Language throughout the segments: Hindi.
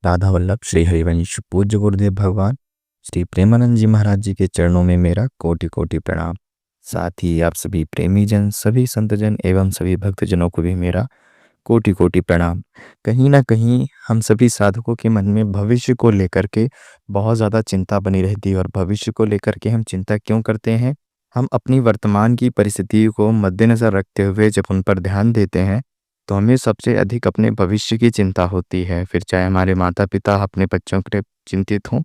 राधा वल्लभ श्री हरिवंश पूज्य गुरुदेव भगवान श्री प्रेमानंद जी महाराज जी के चरणों में मेरा कोटि कोटि प्रणाम। साथ ही आप सभी प्रेमी जन, सभी संतजन एवं सभी भक्तजनों को भी मेरा कोटि कोटि प्रणाम। कहीं ना कहीं हम सभी साधकों के मन में भविष्य को लेकर के बहुत ज़्यादा चिंता बनी रहती है। और भविष्य को लेकर के हम चिंता क्यों करते हैं? हम अपनी वर्तमान की परिस्थिति को मद्देनज़र रखते हुए जब उन पर ध्यान देते हैं तो हमें सबसे अधिक अपने भविष्य की चिंता होती है। फिर चाहे हमारे माता पिता अपने बच्चों के लिए चिंतित हों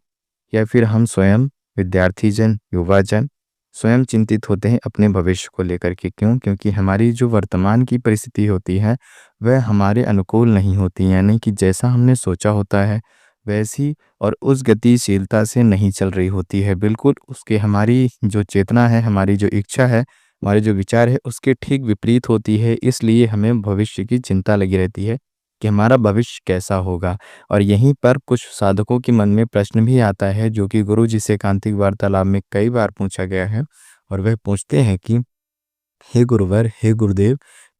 या फिर हम स्वयं विद्यार्थी जन, युवा जन स्वयं चिंतित होते हैं अपने भविष्य को लेकर के। क्यों? क्योंकि हमारी जो वर्तमान की परिस्थिति होती है वह हमारे अनुकूल नहीं होती, यानी कि जैसा हमने सोचा होता है वैसी और उस गतिशीलता से नहीं चल रही होती है। बिल्कुल उसके हमारी जो चेतना है, हमारी जो इच्छा है, हमारे जो विचार है उसके ठीक विपरीत होती है। इसलिए हमें भविष्य की चिंता लगी रहती है कि हमारा भविष्य कैसा होगा। और यहीं पर कुछ साधकों के मन में प्रश्न भी आता है जो कि गुरु जी से एकांतिक वार्तालाप में कई बार पूछा गया है। और वह पूछते हैं कि हे गुरुवर, हे गुरुदेव,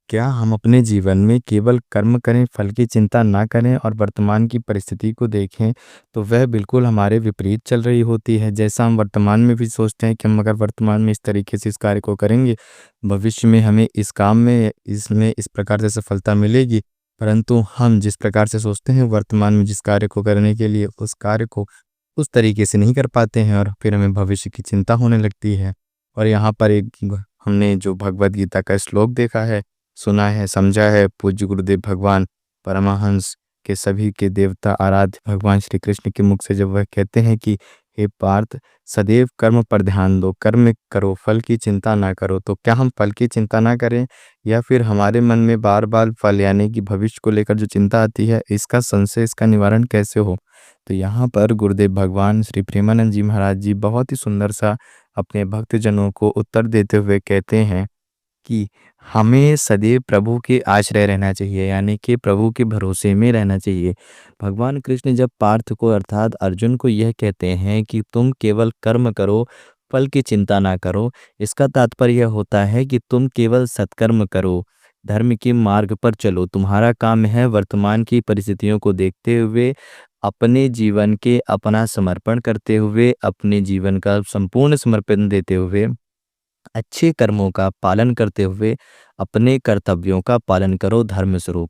क्या हम अपने जीवन में केवल कर्म करें, फल की चिंता ना करें और वर्तमान की परिस्थिति को देखें तो वह बिल्कुल हमारे विपरीत चल रही होती है। जैसा हम वर्तमान में भी सोचते हैं कि हम अगर वर्तमान में इस तरीके से इस कार्य को करेंगे, भविष्य में हमें इस काम में इसमें इस प्रकार से सफलता मिलेगी, परंतु हम जिस प्रकार से सोचते हैं वर्तमान में जिस कार्य को करने के लिए, उस कार्य को उस तरीके से नहीं कर पाते हैं और फिर हमें भविष्य की चिंता होने लगती है। और यहाँ पर हमने जो भगवत गीता का श्लोक देखा है, सुना है, समझा है, पूज्य गुरुदेव भगवान परमहंस के सभी के देवता आराध्य भगवान श्री कृष्ण के मुख से जब वह कहते हैं कि हे पार्थ, सदैव कर्म पर ध्यान दो, कर्म करो, फल की चिंता ना करो। तो क्या हम फल की चिंता ना करें या फिर हमारे मन में बार बार फल यानी कि भविष्य को लेकर जो चिंता आती है, इसका संशय, इसका निवारण कैसे हो? तो यहाँ पर गुरुदेव भगवान श्री प्रेमानंद जी महाराज जी बहुत ही सुंदर सा अपने भक्तजनों को उत्तर देते हुए कहते हैं कि हमें सदैव प्रभु के आश्रय रहना चाहिए, यानी कि प्रभु के भरोसे में रहना चाहिए। भगवान कृष्ण जब पार्थ को अर्थात अर्जुन को यह कहते हैं कि तुम केवल कर्म करो, फल की चिंता ना करो, इसका तात्पर्य होता है कि तुम केवल सत्कर्म करो, धर्म के मार्ग पर चलो। तुम्हारा काम है वर्तमान की परिस्थितियों को देखते हुए अपने जीवन के अपना समर्पण करते हुए, अपने जीवन का संपूर्ण समर्पण देते हुए, अच्छे कर्मों का पालन करते हुए अपने कर्तव्यों का पालन करो धर्म स्वरूप।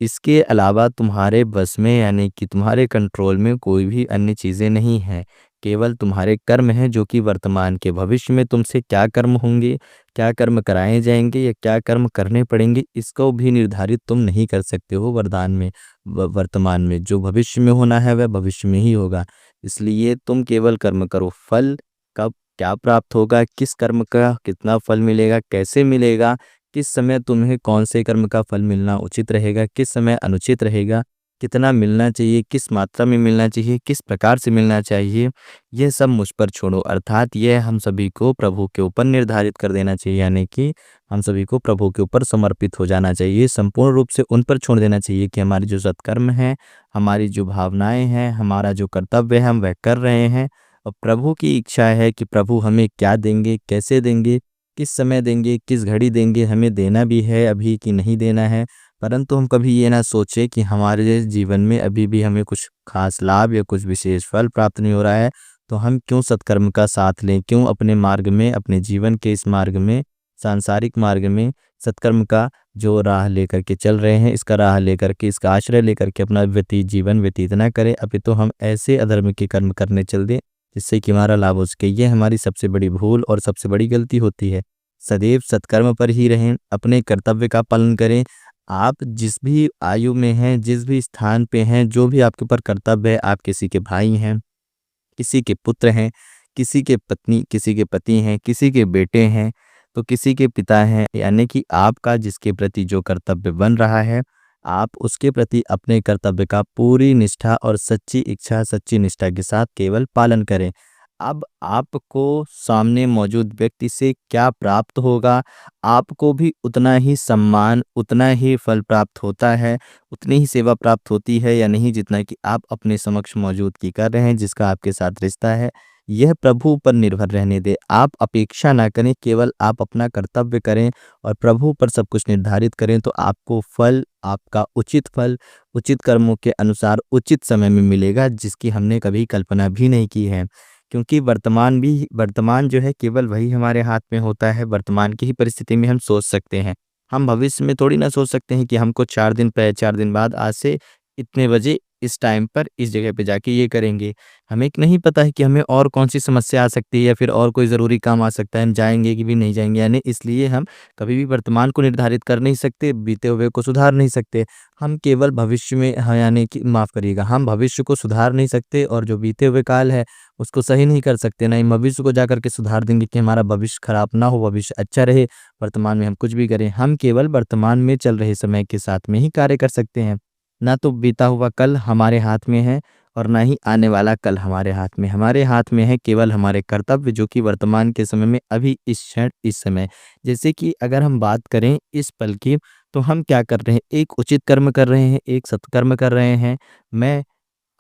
इसके अलावा तुम्हारे बस में यानी कि तुम्हारे कंट्रोल में कोई भी अन्य चीज़ें नहीं हैं, केवल तुम्हारे कर्म हैं जो कि वर्तमान के भविष्य में तुमसे क्या कर्म होंगे, क्या कर्म कराए जाएंगे या क्या कर्म करने पड़ेंगे, इसको भी निर्धारित तुम नहीं कर सकते हो वरदान में। वर्तमान में जो भविष्य में होना है वह भविष्य में ही होगा। इसलिए तुम केवल कर्म करो। फल कब क्या प्राप्त होगा, किस कर्म का कितना फल मिलेगा, कैसे मिलेगा, किस समय तुम्हें कौन से कर्म का फल मिलना उचित रहेगा, किस समय अनुचित रहेगा, कितना मिलना चाहिए, किस मात्रा में मिलना चाहिए, किस प्रकार से मिलना चाहिए, यह सब मुझ पर छोड़ो। अर्थात यह हम सभी को प्रभु के ऊपर निर्धारित कर देना चाहिए, यानी कि हम सभी को प्रभु के ऊपर समर्पित हो जाना चाहिए, संपूर्ण रूप से उन पर छोड़ देना चाहिए कि हमारी जो सत्कर्म है, हमारी जो भावनाएं हैं, हमारा जो कर्तव्य है हम वह कर रहे हैं। और प्रभु की इच्छा है कि प्रभु हमें क्या देंगे, कैसे देंगे, किस समय देंगे, किस घड़ी देंगे, हमें देना भी है अभी कि नहीं देना है। परंतु हम कभी ये ना सोचें कि हमारे जीवन में अभी भी हमें कुछ खास लाभ या कुछ विशेष फल प्राप्त नहीं हो रहा है, तो हम क्यों सत्कर्म का साथ लें, क्यों अपने मार्ग में, अपने जीवन के इस मार्ग में, सांसारिक मार्ग में सत्कर्म का जो राह लेकर के चल रहे हैं, इसका राह लेकर के, इसका आश्रय लेकर के अपना जीवन व्यतीत ना करें। अभी तो हम ऐसे अधर्म के कर्म करने चल दें जिससे कि हमारा लाभ हो सके। यह हमारी सबसे बड़ी भूल और सबसे बड़ी गलती होती है। सदैव सत्कर्म पर ही रहें, अपने कर्तव्य का पालन करें। आप जिस भी आयु में हैं, जिस भी स्थान पे हैं, जो भी आपके ऊपर कर्तव्य है, आप किसी के भाई हैं, किसी के पुत्र हैं, किसी के पत्नी, किसी के पति हैं, किसी के बेटे हैं, तो किसी के पिता हैं, यानी कि आपका जिसके प्रति जो कर्तव्य बन रहा है, आप उसके प्रति अपने कर्तव्य का पूरी निष्ठा और सच्ची इच्छा, सच्ची निष्ठा के साथ केवल पालन करें। अब आपको सामने मौजूद व्यक्ति से क्या प्राप्त होगा, आपको भी उतना ही सम्मान, उतना ही फल प्राप्त होता है, उतनी ही सेवा प्राप्त होती है या नहीं, जितना कि आप अपने समक्ष मौजूद की कर रहे हैं, जिसका आपके साथ रिश्ता है। यह प्रभु पर निर्भर रहने दें। आप अपेक्षा ना करें, केवल आप अपना कर्तव्य करें और प्रभु पर सब कुछ निर्धारित करें, तो आपको फल आपका उचित फल उचित कर्मों के अनुसार उचित समय में मिलेगा, जिसकी हमने कभी कल्पना भी नहीं की है। क्योंकि वर्तमान जो है केवल वही हमारे हाथ में होता है, वर्तमान की ही परिस्थिति में हम सोच सकते हैं। हम भविष्य में थोड़ी ना सोच सकते हैं कि हमको 4 दिन बाद आज से इतने बजे इस टाइम पर इस जगह पे जाके ये करेंगे। हमें नहीं पता है कि हमें और कौन-सी समस्या आ सकती है या फिर और कोई ज़रूरी काम आ सकता है, हम जाएँगे कि भी नहीं जाएँगे, यानी इसलिए हम कभी भी वर्तमान को निर्धारित कर नहीं सकते, बीते हुए को सुधार नहीं सकते। हम केवल भविष्य में हाँ, यानी कि माफ़ करिएगा, हम भविष्य को सुधार नहीं सकते और जो बीते हुए काल है, उसको सही नहीं कर सकते। ना ही भविष्य को जाकर के सुधार देंगे कि हमारा भविष्य खराब ना हो, भविष्य अच्छा रहे, वर्तमान में हम कुछ भी करें। हम केवल वर्तमान में चल रहे समय के साथ में ही कार्य कर सकते हैं। ना तो बीता हुआ कल हमारे हाथ में है और ना ही आने वाला कल हमारे हाथ में। हमारे हाथ में है केवल हमारे कर्तव्य, जो कि वर्तमान के समय में अभी इस क्षण इस समय। जैसे कि अगर हम बात करें इस पल की, तो हम क्या कर रहे हैं? एक उचित कर्म कर रहे हैं, एक सत्कर्म कर रहे हैं। मैं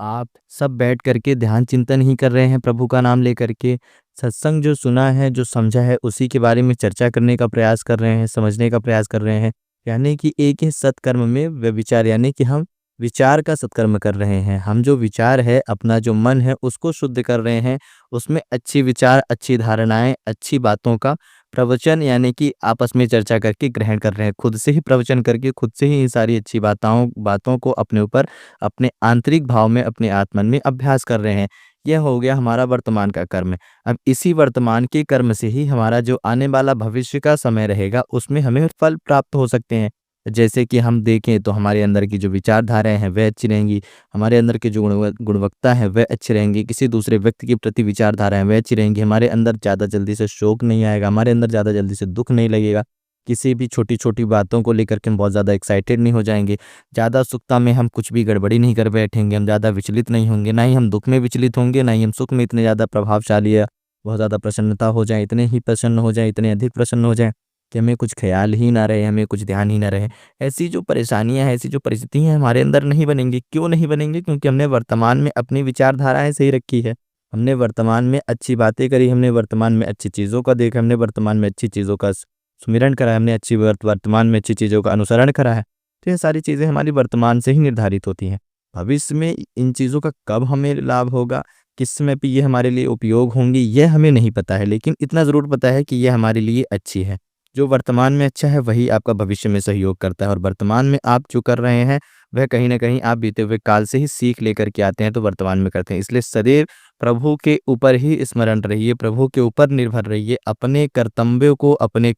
आप सब बैठ कर के ध्यान चिंतन ही कर रहे हैं प्रभु का नाम लेकर के। सत्संग जो सुना है, जो समझा है, उसी के बारे में चर्चा करने का प्रयास कर रहे हैं, समझने का प्रयास कर रहे हैं। यानी कि एक ही सत्कर्म में व्यभिचार, यानी कि हम विचार का सत्कर्म कर रहे हैं। हम जो विचार है, अपना जो मन है, उसको शुद्ध कर रहे हैं। उसमें अच्छी विचार, अच्छी धारणाएँ, अच्छी बातों का प्रवचन, यानी कि आपस में चर्चा करके ग्रहण कर रहे हैं। खुद से ही प्रवचन करके, खुद से ही ये सारी अच्छी बातों को अपने ऊपर, अपने आंतरिक भाव में, अपने आत्मन में अभ्यास कर रहे हैं। यह हो गया हमारा वर्तमान का कर्म। अब इसी वर्तमान के कर्म से ही हमारा जो आने वाला भविष्य का समय रहेगा, उसमें हमें फल प्राप्त हो सकते हैं। जैसे कि हम देखें तो हमारे अंदर की जो विचारधाराएँ हैं, वह अच्छी रहेंगी। हमारे अंदर की जो गुणवत्ता है, वह अच्छी रहेंगी। किसी दूसरे व्यक्ति के प्रति विचारधाराएँ वह अच्छी रहेंगी। हमारे अंदर ज़्यादा जल्दी से शोक नहीं आएगा, हमारे अंदर ज़्यादा जल्दी से दुःख नहीं लगेगा। किसी भी छोटी-छोटी बातों को लेकर के हम बहुत ज़्यादा एक्साइटेड नहीं हो जाएँगे। ज़्यादा उत्सुकता में हम कुछ भी गड़बड़ी नहीं कर बैठेंगे, हम ज़्यादा विचलित नहीं होंगे, ना ही हम दुःख में विचलित होंगे, ना ही हम सुख में इतने ज़्यादा प्रभावशाली या बहुत ज़्यादा प्रसन्नता हो जाए, इतने ही प्रसन्न हो जाएँ, इतने अधिक प्रसन्न हो जाएँ कि हमें कुछ ख़्याल ही ना रहे, हमें कुछ ध्यान ही ना रहे। ऐसी जो परेशानियाँ हैं, ऐसी जो परिस्थिति हैं, हमारे अंदर नहीं बनेंगी। क्यों नहीं बनेंगी? क्योंकि हमने वर्तमान में अपनी विचारधाराएँ सही रखी है। हमने वर्तमान में अच्छी बातें करी, हमने वर्तमान में अच्छी चीज़ों को देखा, हमने वर्तमान में अच्छी चीज़ों का सुमिरन करा है, हमने अच्छी वर्तमान में अच्छी चीज़ों का अनुसरण करा है। तो ये सारी चीज़ें हमारी वर्तमान से ही निर्धारित होती हैं। भविष्य में इन चीज़ों का कब हमें लाभ होगा, किस समय पे ये हमारे लिए उपयोग होंगी, यह हमें नहीं पता है, लेकिन इतना ज़रूर पता है कि ये हमारे लिए अच्छी है। जो वर्तमान में अच्छा है, वही आपका भविष्य में सहयोग करता है, और वर्तमान में आप जो कर रहे हैं, वह कहीं न कहीं आप बीते हुए काल से ही सीख लेकर के आते हैं, तो वर्तमान में करते हैं। इसलिए सदैव प्रभु के ऊपर ही स्मरण रहिए, प्रभु के ऊपर निर्भर रहिए। अपने कर्तव्यों को, अपने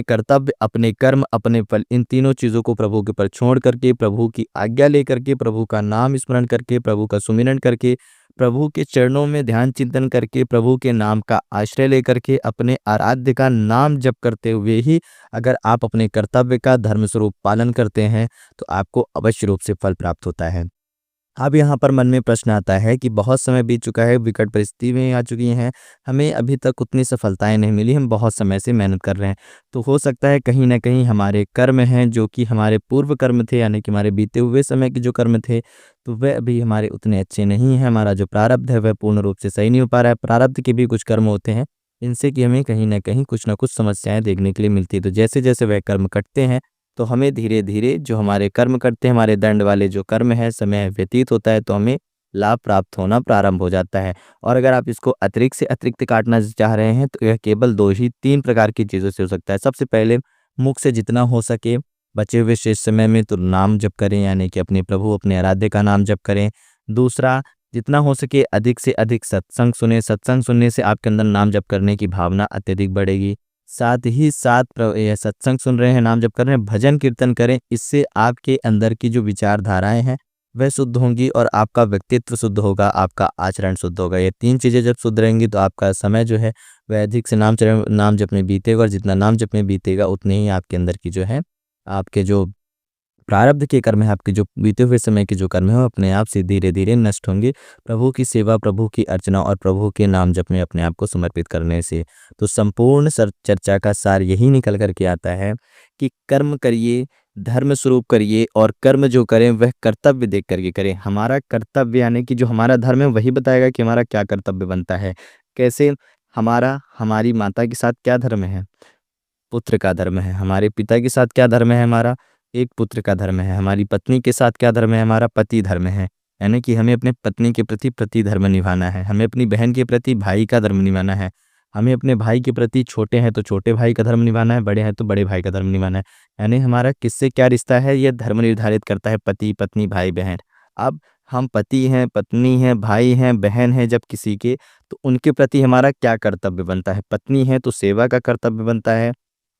कर्तव्य, अपने कर्म, अपने फल, इन तीनों चीज़ों को प्रभु के ऊपर छोड़ करके, प्रभु की आज्ञा लेकर के, प्रभु का नाम स्मरण करके, प्रभु का सुमिरन करके, प्रभु के चरणों में ध्यान चिंतन करके, प्रभु के नाम का आश्रय लेकर के, अपने आराध्य का नाम जप करते हुए ही अगर आप अपने कर्तव्य का धर्म स्वरूप पालन करते हैं, तो आपको अवश्य रूप से फल प्राप्त होता है। अब यहाँ पर मन में प्रश्न आता है कि बहुत समय बीत चुका है, विकट परिस्थिति में आ चुकी हैं, हमें अभी तक उतनी सफलताएँ नहीं मिली, हम बहुत समय से मेहनत कर रहे हैं। तो हो सकता है कहीं न कहीं हमारे कर्म हैं, जो कि हमारे पूर्व कर्म थे, यानी कि हमारे बीते हुए समय के जो कर्म थे, तो वह अभी हमारे उतने अच्छे नहीं हैं। हमारा जो प्रारब्ध है, वह पूर्ण रूप से सही नहीं हो पा रहा है। प्रारब्ध के भी कुछ कर्म होते हैं, इनसे कि हमें कहीं न कहीं कुछ न कुछ समस्याएँ देखने के लिए मिलती है। तो जैसे-जैसे वह कर्म कटते हैं, तो हमें धीरे-धीरे जो हमारे कर्म करते हैं, हमारे दंड वाले जो कर्म है, समय व्यतीत होता है, तो हमें लाभ प्राप्त होना प्रारंभ हो जाता है। और अगर आप इसको अतिरिक्त से अतिरिक्त काटना चाह रहे हैं, तो यह केवल 2 ही 3 प्रकार की चीज़ों से हो सकता है। सबसे पहले, मुख से जितना हो सके बचे हुए शेष समय में तो नाम जप करें, यानी कि अपने प्रभु, अपने आराध्य का नाम जप करें। दूसरा, जितना हो सके अधिक से अधिक सत्संग सुनें, सत्संग सुनने से आपके अंदर नाम जप करने की भावना अत्यधिक बढ़ेगी। साथ ही साथ ये सत्संग सुन रहे हैं, नाम जप कर रहे हैं, भजन कीर्तन करें। इससे आपके अंदर की जो विचारधाराएँ हैं, वह शुद्ध होंगी और आपका व्यक्तित्व शुद्ध होगा, आपका आचरण शुद्ध होगा। ये 3 चीज़ें जब शुद्ध रहेंगी, तो आपका समय जो है, वह अधिक से नाम जप में बीतेगा, और जितना नाम जप में बीतेगा, उतने ही आपके अंदर की जो है, आपके जो प्रारब्ध के कर्म है, आपके जो बीते हुए समय के जो कर्म है, वो अपने आप से धीरे-धीरे नष्ट होंगे। प्रभु की सेवा, प्रभु की अर्चना और प्रभु के नाम जप में अपने आप को समर्पित करने से। तो संपूर्ण चर्चा का सार यही निकल कर के आता है कि कर्म करिए, धर्म स्वरूप करिए, और कर्म जो करें वह कर्तव्य देख करके करें। हमारा कर्तव्य, यानी कि जो हमारा धर्म है, वही बताएगा कि हमारा क्या कर्तव्य बनता है। कैसे? हमारी माता के साथ क्या धर्म है? पुत्र का धर्म है। हमारे पिता के साथ क्या धर्म है हमारा? एक पुत्र का धर्म है। हमारी पत्नी के साथ क्या धर्म है? हमारा पति धर्म है। यानी कि हमें अपने पत्नी के प्रति पति धर्म निभाना है, हमें अपनी बहन के प्रति भाई का धर्म निभाना है, हमें अपने भाई के प्रति छोटे हैं तो छोटे भाई का धर्म निभाना है, बड़े हैं तो बड़े भाई का धर्म निभाना है। यानी हमारा किससे क्या रिश्ता है, ये धर्म निर्धारित करता है, पति पत्नी भाई बहन। अब हम पति हैं, पत्नी हैं, भाई हैं, बहन हैं जब किसी के, तो उनके प्रति हमारा क्या कर्तव्य बनता है? पत्नी है तो सेवा का कर्तव्य बनता है,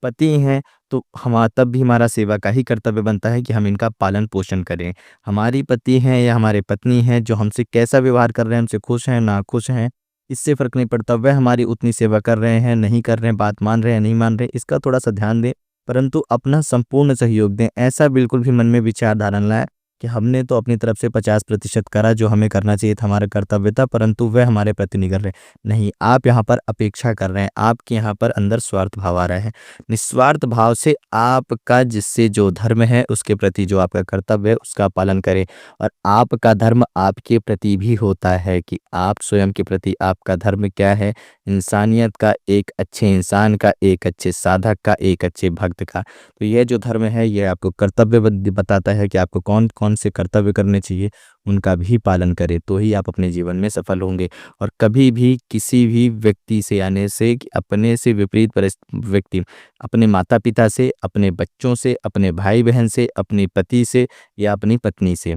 पति हैं तो हमा तब भी हमारा सेवा का ही कर्तव्य बनता है कि हम इनका पालन पोषण करें। हमारी पति हैं या हमारे पत्नी हैं जो हमसे कैसा व्यवहार कर रहे हैं, हमसे खुश हैं, नाखुश हैं, इससे फ़र्क नहीं पड़ता। वह हमारी उतनी सेवा कर रहे हैं, नहीं कर रहे हैं, बात मान रहे हैं, नहीं मान रहे, इसका थोड़ा-सा ध्यान दें, परंतु अपना संपूर्ण सहयोग दें। ऐसा बिल्कुल भी मन में विचारधारा ना लाएँ कि हमने तो अपनी तरफ से 50% करा, जो हमें करना चाहिए था, हमारा कर्तव्य था, परंतु वह हमारे प्रति नहीं कर रहे। नहीं, आप यहाँ पर अपेक्षा कर रहे हैं, आपके यहाँ पर अंदर स्वार्थ भाव आ रहा है। निस्वार्थ भाव से आपका जिससे जो धर्म है, उसके प्रति जो आपका कर्तव्य है, उसका पालन करें। और आपका धर्म आपके प्रति भी होता है कि आप स्वयं के प्रति आपका धर्म क्या है? इंसानियत का, एक अच्छे इंसान का, एक अच्छे साधक का, एक अच्छे भक्त का। तो यह जो धर्म है, ये आपको कर्तव्य बताता है कि आपको कौन-कौन से कर्तव्य करने चाहिए, उनका भी पालन करें, तो ही आप अपने जीवन में सफल होंगे। और कभी भी किसी भी व्यक्ति से, यानी से कि अपने से विपरीत व्यक्ति, अपने माता-पिता से, अपने बच्चों से, अपने भाई-बहन से, अपने पति से या अपनी पत्नी से,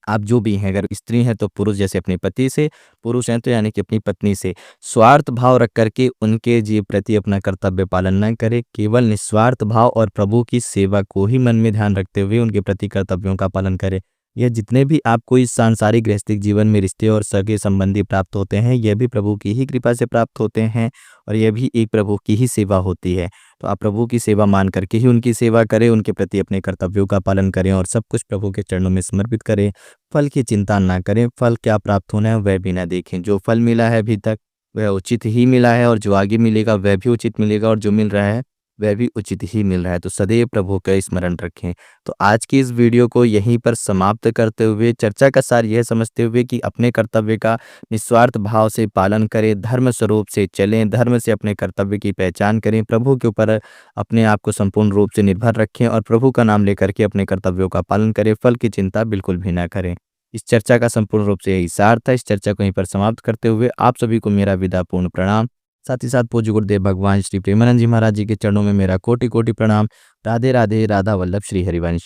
आप जो भी हैं, अगर स्त्री हैं तो पुरुष जैसे अपने पति से, पुरुष हैं तो यानी कि अपनी पत्नी से, स्वार्थ भाव रख कर के उनके प्रति अपना कर्तव्य पालन ना करें। केवल निस्वार्थ भाव और प्रभु की सेवा को ही मन में ध्यान रखते हुए उनके प्रति कर्तव्यों का पालन करें। यह जितने भी आपको इस सांसारिक गृहस्थिक जीवन में रिश्ते और सगे संबंधी प्राप्त होते हैं, यह भी प्रभु की ही कृपा से प्राप्त होते हैं और यह भी एक प्रभु की ही सेवा होती है। तो आप प्रभु की सेवा मान करके ही उनकी सेवा करें, उनके प्रति अपने कर्तव्यों का पालन करें और सब कुछ प्रभु के चरणों में समर्पित करें। फल की चिंता ना करें, फल क्या प्राप्त होना है वह भी ना देखें। जो फल मिला है अभी तक वह उचित ही मिला है और जो आगे मिलेगा वह भी उचित मिलेगा और जो मिल रहा है वह भी उचित ही मिल रहा है। तो सदैव प्रभु का स्मरण रखें। तो आज की इस वीडियो को यहीं पर समाप्त करते हुए, चर्चा का सार यह समझते हुए कि अपने कर्तव्य का निस्वार्थ भाव से पालन करें, धर्म स्वरूप से चलें, धर्म से अपने कर्तव्य की पहचान करें, प्रभु के ऊपर अपने आप को संपूर्ण रूप से निर्भर रखें और प्रभु का नाम लेकर के अपने कर्तव्यों का पालन करें, फल की चिंता बिल्कुल भी ना करें। इस चर्चा का संपूर्ण रूप से यही सार था। इस चर्चा को यहीं पर समाप्त करते हुए आप सभी को मेरा विदापूर्ण प्रणाम। साथ ही साथ पूज्य गुरुदेव भगवान श्री प्रेमानंद जी महाराज जी के चरणों में मेरा कोटि कोटि प्रणाम। राधे राधे, राधा वल्लभ श्री हरिवंश।